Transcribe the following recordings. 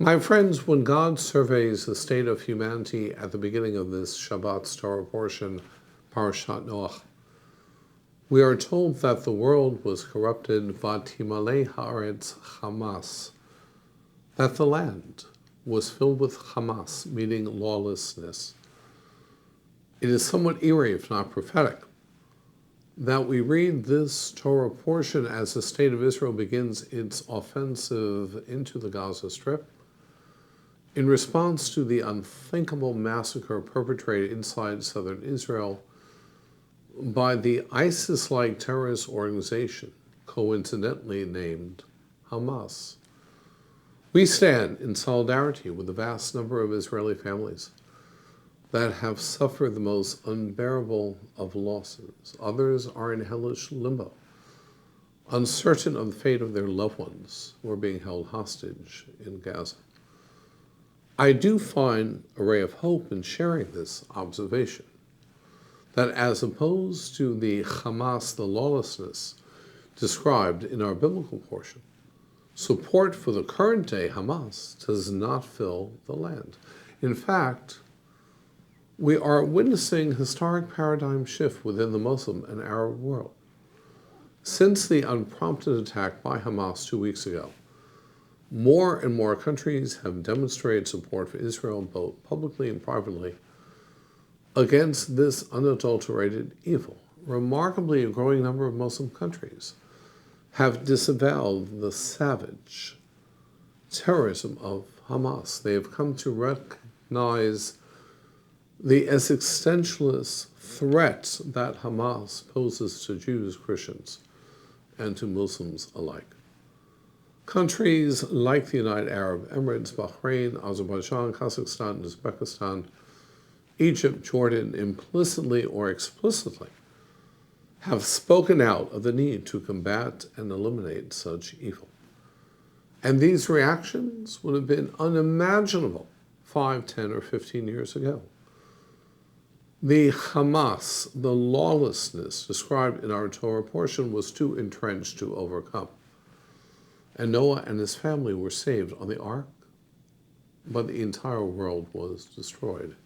My friends, when God surveys the state of humanity at the beginning of this Shabbat Torah portion, Parashat Noach, we are told that the world was corrupted, Vatimale haaretz Chamas, that the land was filled with Hamas, meaning lawlessness. It is somewhat eerie, if not prophetic, that we read this Torah portion as the state of Israel begins its offensive into the Gaza Strip in response to the unthinkable massacre perpetrated inside southern Israel by the ISIS-like terrorist organization, coincidentally named Hamas. We stand in solidarity with the vast number of Israeli families that have suffered the most unbearable of losses. Others are in hellish limbo, uncertain of the fate of their loved ones who are being held hostage in Gaza. I do find a ray of hope in sharing this observation, that as opposed to the Chamas, the lawlessness described in our biblical portion, support for the current day Hamas does not fill the land. In fact, we are witnessing a historic paradigm shift within the Muslim and Arab world. Since the unprompted attack by Hamas 2 weeks ago, more and more countries have demonstrated support for Israel, both publicly and privately, against this unadulterated evil. Remarkably, a growing number of Muslim countries have disavowed the savage terrorism of Hamas. They have come to recognize the existentialist threat that Hamas poses to Jews, Christians, and to Muslims alike. Countries like the United Arab Emirates, Bahrain, Azerbaijan, Kazakhstan, Uzbekistan, Egypt, Jordan, implicitly or explicitly, have spoken out of the need to combat and eliminate such evil. And these reactions would have been unimaginable 5, 10, or 15 years ago. The Hamas, the lawlessness described in our Torah portion, was too entrenched to overcome. And Noah and his family were saved on the ark, but the entire world was destroyed.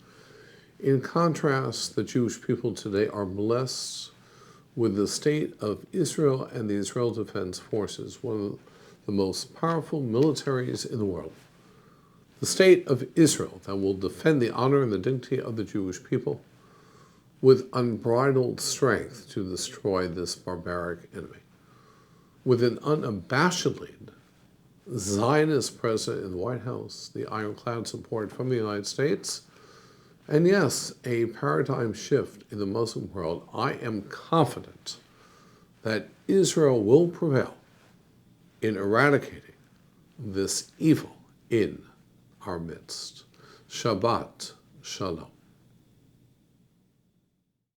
In contrast, the Jewish people today are blessed with the state of Israel and the Israel Defense Forces, one of the most powerful militaries in the world. The state of Israel that will defend the honor and the dignity of the Jewish people with unbridled strength to destroy this barbaric enemy. With an unabashedly Zionist president in the White House, the ironclad support from the United States, and yes, a paradigm shift in the Muslim world, I am confident that Israel will prevail in eradicating this evil in our midst. Shabbat Shalom.